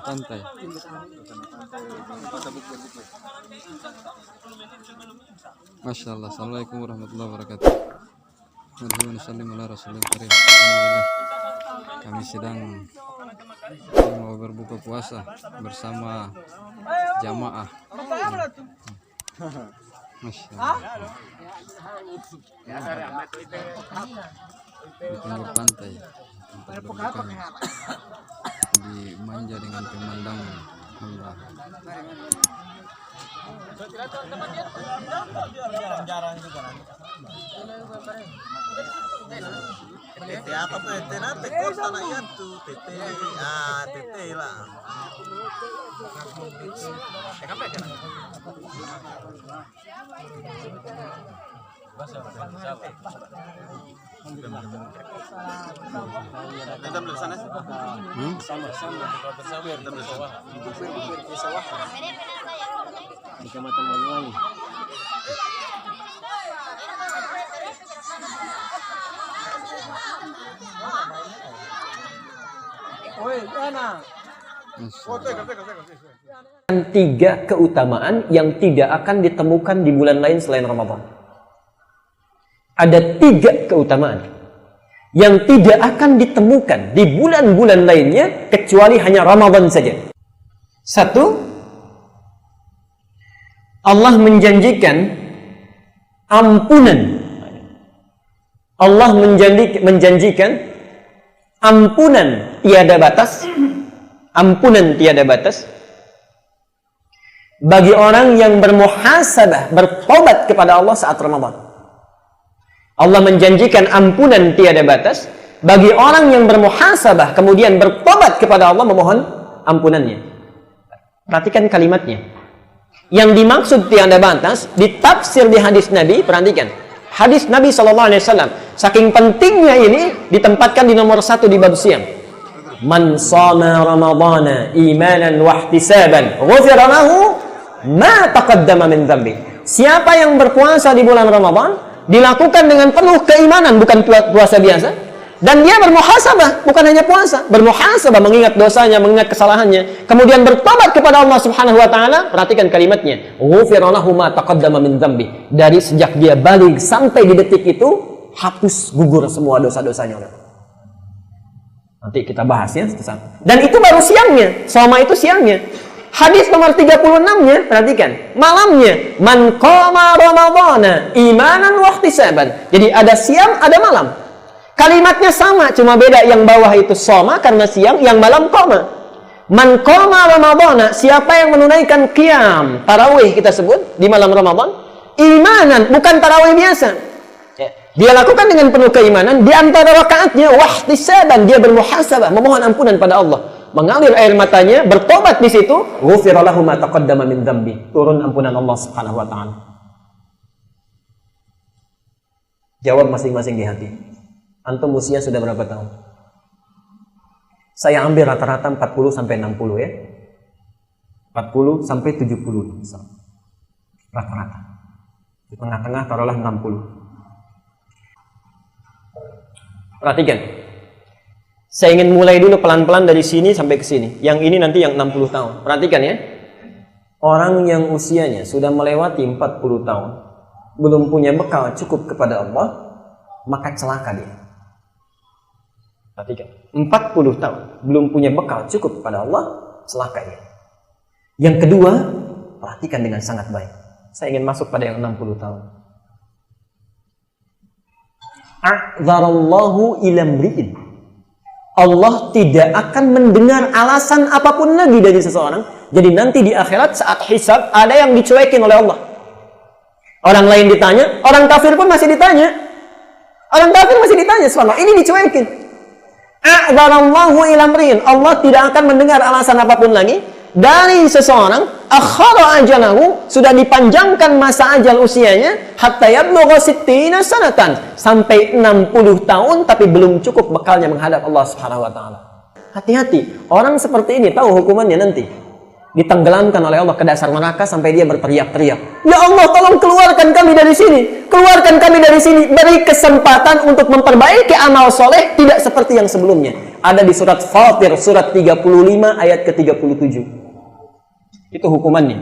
pantai. Masya Allah. Assalamualaikum warahmatullahi wabarakatuh. Alhamdulillah. Kami sedang mau berbuka puasa bersama jamaah. Masya Allah. Di pinggir pantai tempat berbuka, dimanja dengan pemandangan Allah. Jarang juga tete apa tuh tete nanti kota na yan tuh tete tete lah di Kecamatan Banyuwangi. Tiga keutamaan yang tidak akan ditemukan di bulan lain selain Ramadan. Ada tiga keutamaan yang tidak akan ditemukan di bulan-bulan lainnya kecuali hanya Ramadan saja. Satu, Allah menjanjikan ampunan. Allah menjanjikan ampunan tiada batas. Ampunan tiada batas bagi orang yang bermuhasabah, bertobat kepada Allah saat Ramadan. Allah menjanjikan ampunan tiada batas bagi orang yang bermuhasabah kemudian bertobat kepada Allah memohon ampunannya. Perhatikan kalimatnya. Yang dimaksud tiada batas ditafsir di hadis Nabi. Perhatikan hadis Nabi SAW. Saking pentingnya ini ditempatkan di nomor 1 di bab siang. Man shama ramadhana imanan wa ihtisaban ghufira lahu ma taqaddama min dhanbi. Siapa yang berpuasa di bulan Ramadan dilakukan dengan penuh keimanan, bukan puasa biasa, dan dia bermuhasabah, bukan hanya puasa, bermuhasabah, mengingat dosanya, mengingat kesalahannya, kemudian bertobat kepada Allah Subhanahu wa taala. Perhatikan kalimatnya, ghufira lahu ma taqaddama min dhanbi. Dari sejak dia balik sampai di detik itu hapus gugur semua dosa-dosanya. Nanti kita bahas ya. Dan itu baru siangnya. Soma itu siangnya. Hadis nomor 36-nya, perhatikan. Malamnya, man qama ramadhana imanan wa ihtisaban. Jadi ada siang, ada malam. Kalimatnya sama, cuma beda. Yang bawah itu soma karena siang, yang malam qama. Man qama ramadhana, siapa yang menunaikan qiyam, tarawih kita sebut di malam Ramadan, imanan, bukan tarawih biasa. Dia lakukan dengan penuh keimanan, di antara rakaatnya wahtisaban, dia bermuhasabah, memohon ampunan pada Allah, mengalir air matanya, bertobat di situ, ghufira lahu ma taqaddama min dzambi, turun ampunan Allah Subhanahu wa taala. Jawab masing-masing di hati. Antum usia sudah berapa tahun? Saya ambil rata-rata 40 sampai 60 ya. 40 sampai 70 rata-rata. Di tengah-tengah taruhlah 60. Perhatikan. Saya ingin mulai dulu pelan-pelan dari sini sampai ke sini. Yang ini nanti yang 60 tahun. Perhatikan ya. Orang yang usianya sudah melewati 40 tahun, belum punya bekal cukup kepada Allah, maka celaka dia. Perhatikan. 40 tahun, belum punya bekal cukup kepada Allah, celaka dia. Yang kedua, perhatikan dengan sangat baik. Saya ingin masuk pada yang 60 tahun. A'dzarallahu ila mri'in. Allah tidak akan mendengar alasan apapun lagi dari seseorang. Jadi nanti di akhirat saat hisab ada yang dicuekin oleh Allah. Orang lain ditanya, orang kafir pun masih ditanya. Orang kafir masih ditanya, subhanallah, ini dicuekin. A'dzarallahu ila mri'in. Allah tidak akan mendengar alasan apapun lagi dari seseorang. Akhara ajalahu, sudah dipanjangkan masa ajal usianya, hatta yablugha sittina sanatan, sampai 60 tahun tapi belum cukup bekalnya menghadap Allah Subhanahu wa taala. Hati-hati, orang seperti ini tahu hukumannya nanti. Ditenggelamkan oleh Allah ke dasar neraka sampai dia berteriak-teriak, "Ya Allah, tolong keluarkan kami dari sini. Keluarkan kami dari sini." Beri kesempatan untuk memperbaiki amal soleh tidak seperti yang sebelumnya. Ada di surat Fatir, surat 35 ayat ke-37. Itu hukumannya.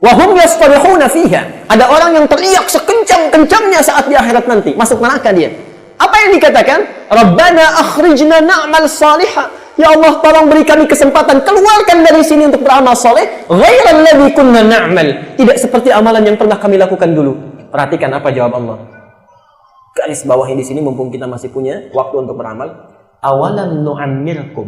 Wahum yastarihuna fiha. Ada orang yang teriak sekencang-kencangnya saat di akhirat nanti. Masuk neraka dia. Apa yang dikatakan? Rabbana akhrijna na'mal salihah. Ya Allah, tolong beri kami kesempatan. Keluarkan dari sini untuk beramal soleh. Ghairal ladzi kunna na'mal. Tidak seperti amalan yang pernah kami lakukan dulu. Perhatikan apa jawab Allah. Garis bawahnya di sini mumpung kita masih punya waktu untuk beramal. Awalam nu'ammirkum.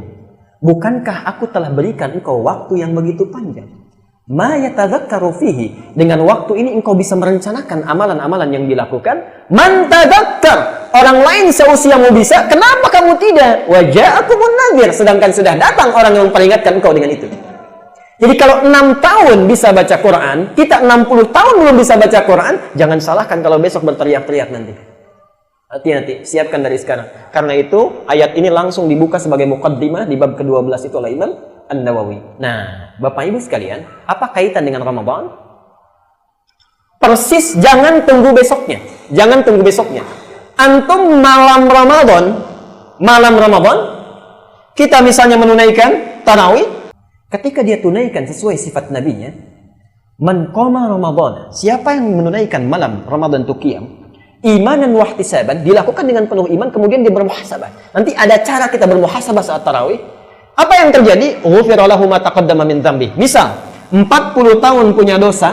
Bukankah aku telah berikan engkau waktu yang begitu panjang? Ma yatadzakkaru fihi, dengan waktu ini engkau bisa merencanakan amalan-amalan yang dilakukan. Man tadzakkar, orang lain seusiamu bisa, kenapa kamu tidak? Wa ja'akumun nadhir, sedangkan sudah datang orang yang memperingatkan engkau dengan itu. Jadi kalau 6 tahun bisa baca Quran, kita 60 tahun belum bisa baca Quran, jangan salahkan kalau besok berteriak-teriak nanti. Hati-hati, siapkan dari sekarang. Karena itu ayat ini langsung dibuka sebagai muqaddimah di bab ke-12 itu oleh Imam An-Nawawi. Nah, Bapak Ibu sekalian, apa kaitan dengan Ramadan? Persis, jangan tunggu besoknya. Jangan tunggu besoknya. Antum malam Ramadan, kita misalnya menunaikan tarawih, ketika dia tunaikan sesuai sifat nabinya, man qama Ramadan, siapa yang menunaikan malam Ramadan itu qiyam, imanan wa ihtisaban, dilakukan dengan penuh iman, kemudian dia bermuhasabah. Nanti ada cara kita bermuhasabah saat tarawih. Apa yang terjadi? Ghufira lahu ma taqaddama min dzambi. Misal, 40 tahun punya dosa,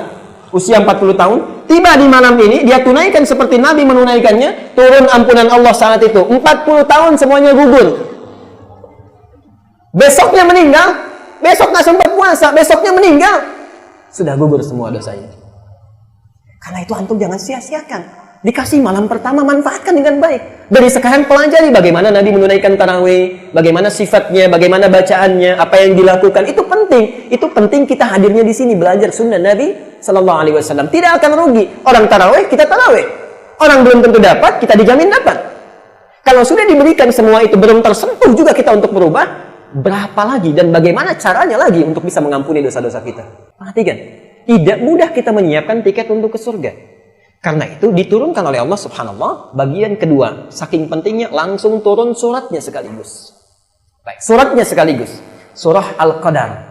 usia 40 tahun, tiba di malam ini, dia tunaikan seperti Nabi menunaikannya, turun ampunan Allah saat itu. 40 tahun semuanya gugur. Besoknya meninggal, besok nggak sempat puasa, besoknya meninggal, sudah gugur semua dosanya. Karena itu antum jangan sia-siakan. Dikasih malam pertama, manfaatkan dengan baik. Dari sekarang pelajari bagaimana Nabi menunaikan tarawih, bagaimana sifatnya, bagaimana bacaannya, apa yang dilakukan. Itu penting. Itu penting kita hadirnya di sini belajar sunnah Nabi Sallallahu Alaihi Wasallam. Tidak akan rugi. Orang tarawih, kita tarawih. Orang belum tentu dapat, kita dijamin dapat. Kalau sudah diberikan semua itu belum tersentuh juga kita untuk berubah, berapa lagi dan bagaimana caranya lagi untuk bisa mengampuni dosa-dosa kita? Perhatikan, tidak mudah kita menyiapkan tiket untuk ke surga. Karena itu diturunkan oleh Allah Subhanallah bagian kedua. Saking pentingnya langsung turun suratnya sekaligus. Baik, suratnya sekaligus. Surah Al-Qadar.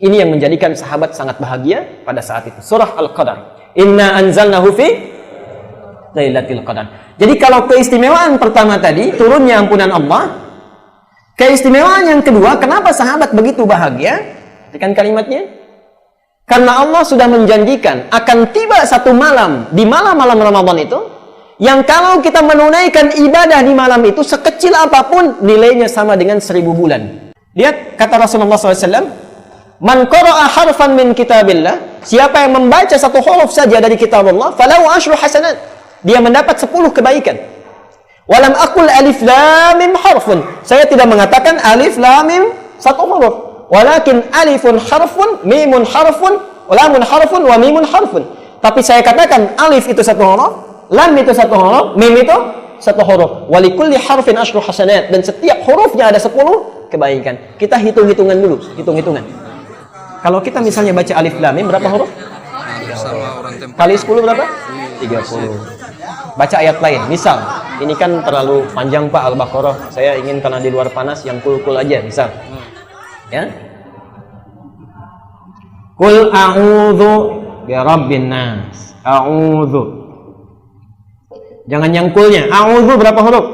Ini yang menjadikan sahabat sangat bahagia pada saat itu. Surah Al-Qadar. Inna anzalnahu fi Lailatul Qadar. Jadi kalau keistimewaan pertama tadi turunnya ampunan Allah, keistimewaan yang kedua, kenapa sahabat begitu bahagia? Perhatikan kalimatnya. Karena Allah sudah menjanjikan akan tiba satu malam di malam-malam Ramadan itu yang kalau kita menunaikan ibadah di malam itu sekecil apapun nilainya sama dengan 1000 bulan. Lihat kata Rasulullah SAW, man qara'a harfan min kitabillah, siapa yang membaca satu huruf saja dari kitab Allah, falahu asyru hasanat, dia mendapat 10 kebaikan. Walam aqul alif lam mim harfun, saya tidak mengatakan alif lam mim satu huruf. Walakin alifun harfun, mimun harfun, lamun harfun, wa mimun harfun. Tapi saya katakan alif itu satu huruf, lam itu satu huruf, mim itu satu huruf. Walikulli harfin asyru hasanat, dan setiap hurufnya ada 10 kebaikan. Kita hitung-hitungan dulu, hitung-hitungan. Kalau kita misalnya baca alif lam mim berapa huruf? Kali 10 berapa? 30. Baca ayat lain. Misal, ini kan terlalu panjang Pak Al-Baqarah. Saya ingin karena di luar panas yang kul-kul aja, misal. Ya. Qul a'udzu birabbin nas. A'udzu. Jangan yang kulnya. A'udzu berapa huruf?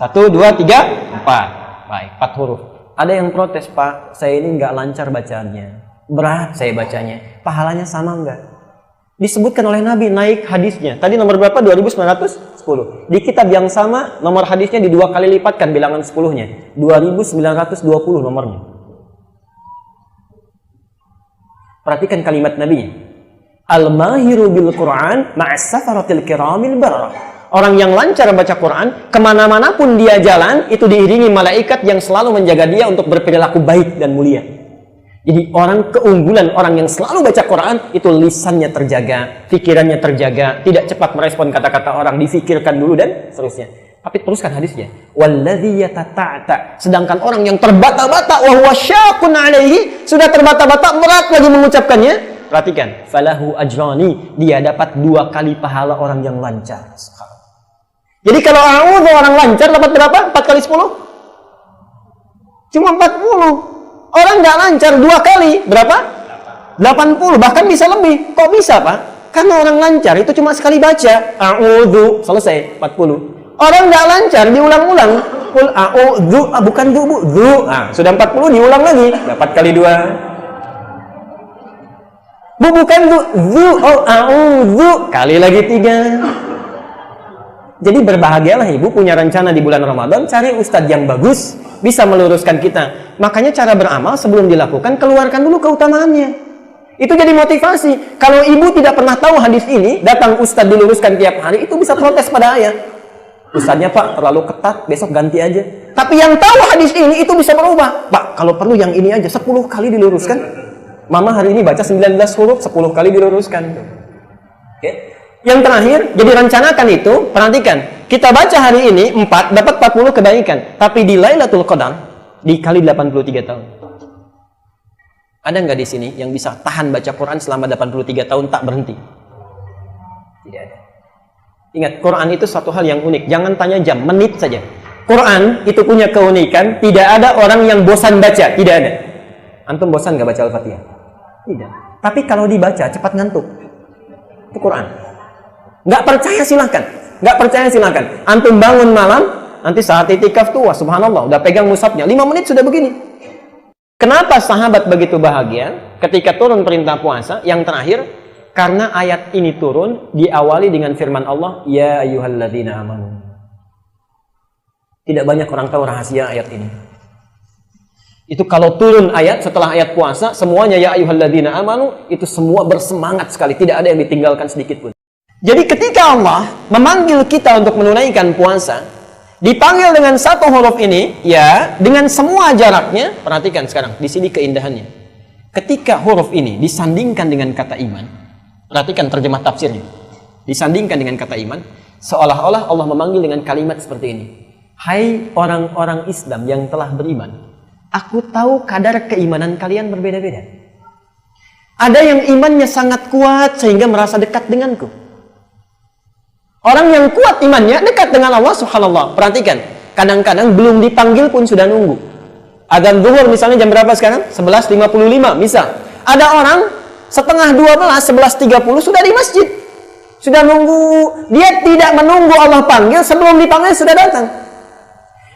1, 2, 3, 4. Baik, 4 huruf. Ada yang protes, Pak, saya ini nggak lancar bacaannya. Berat saya bacanya. Pahalanya sama nggak? Disebutkan oleh Nabi, naik hadisnya. Tadi nomor berapa? 2910. Di kitab yang sama, nomor hadisnya di 2 kali lipatkan bilangan 10-nya. 2920 nomornya. Perhatikan kalimat Nabi. Al-mahiru bil Qur'an ma'as safaratil kiramil bararah. Orang yang lancar baca Quran, kemana-mana pun dia jalan, itu diiringi malaikat yang selalu menjaga dia untuk berperilaku baik dan mulia. Jadi orang keunggulan, orang yang selalu baca Quran, itu lisannya terjaga, pikirannya terjaga, tidak cepat merespon kata-kata orang, difikirkan dulu dan seterusnya. Tapi teruskan hadisnya. Walladzi yatata'ta. Sedangkan orang yang terbata-bata, wa huwa syaqun alaihi, sudah terbata-bata, berat lagi mengucapkannya. Perhatikan, falahu ajrani, dia dapat 2 kali pahala orang yang lancar. Jadi kalau a'udzu orang lancar dapat berapa? 4 kali 10? Cuma 40. Orang nggak lancar 2 kali, berapa? 80, bahkan bisa lebih. Kok bisa, Pak? Karena orang lancar itu cuma sekali baca, a'udzu, selesai, 40. Orang nggak lancar diulang-ulang, qul a'udzu, bukan bu, zu. Sudah 40 diulang lagi, dapat kali 2. Bu, bukan zu, oh a'udzu, kali lagi 3. Jadi berbahagialah ibu punya rencana di bulan Ramadan, cari ustadz yang bagus, bisa meluruskan kita. Makanya cara beramal sebelum dilakukan, keluarkan dulu keutamaannya. Itu jadi motivasi. Kalau ibu tidak pernah tahu hadis ini, datang ustadz diluruskan tiap hari, itu bisa protes pada ayah. Ustadznya, Pak, terlalu ketat, besok ganti aja. Tapi yang tahu hadis ini, itu bisa berubah. Pak, kalau perlu yang ini aja, 10 kali diluruskan. Mama hari ini baca 19 huruf, 10 kali diluruskan. Oke. Yang terakhir, jadi rencanakan itu, perhatikan. Kita baca hari ini 4, dapat 40 kebaikan. Tapi di Lailatul Qadar, dikali 83 tahun. Ada nggak di sini yang bisa tahan baca Quran selama 83 tahun tak berhenti? Tidak ada. Ingat, Quran itu satu hal yang unik. Jangan tanya jam, menit saja. Quran itu punya keunikan, tidak ada orang yang bosan baca. Tidak ada. Antum bosan nggak baca Al-Fatihah? Tidak. Tapi kalau dibaca, cepat ngantuk. Itu Quran. Nggak percaya silahkan. Nggak percaya silahkan. Antum bangun malam, nanti saat itikaf tuh, wah, subhanallah, udah pegang mushafnya. 5 menit sudah begini. Kenapa sahabat begitu bahagia ketika turun perintah puasa? Yang terakhir, karena ayat ini turun diawali dengan firman Allah, ya ayyuhalladzina amanu. Tidak banyak orang tahu rahasia ayat ini. Itu kalau turun ayat setelah ayat puasa, semuanya ya ayyuhalladzina amanu, itu semua bersemangat sekali, tidak ada yang ditinggalkan sedikit pun. Jadi ketika Allah memanggil kita untuk menunaikan puasa, dipanggil dengan satu huruf ini, ya, dengan semua jaraknya. Perhatikan sekarang, di sini keindahannya. Ketika huruf ini disandingkan dengan kata iman, perhatikan terjemah tafsirnya. Disandingkan dengan kata iman, seolah-olah Allah memanggil dengan kalimat seperti ini. Hai orang-orang Islam yang telah beriman, aku tahu kadar keimanan kalian berbeda-beda. Ada yang imannya sangat kuat sehingga merasa dekat denganku. Orang yang kuat imannya dekat dengan Allah subhanallah. Perhatikan, kadang-kadang belum dipanggil pun sudah nunggu. Adzan zuhur misalnya jam berapa sekarang? 11.55 misal. Ada orang setengah 12, 11.30 sudah di masjid. Sudah nunggu. Dia tidak menunggu Allah panggil, sebelum dipanggil sudah datang.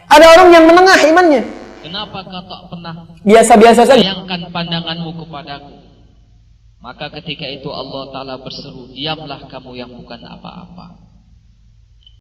Ada orang yang menengah imannya. Kenapa kau tak pernah Biasa-biasa saja. sayangkan pandanganmu kepadaku? Maka ketika itu Allah Ta'ala berseru, diamlah kamu yang bukan apa-apa.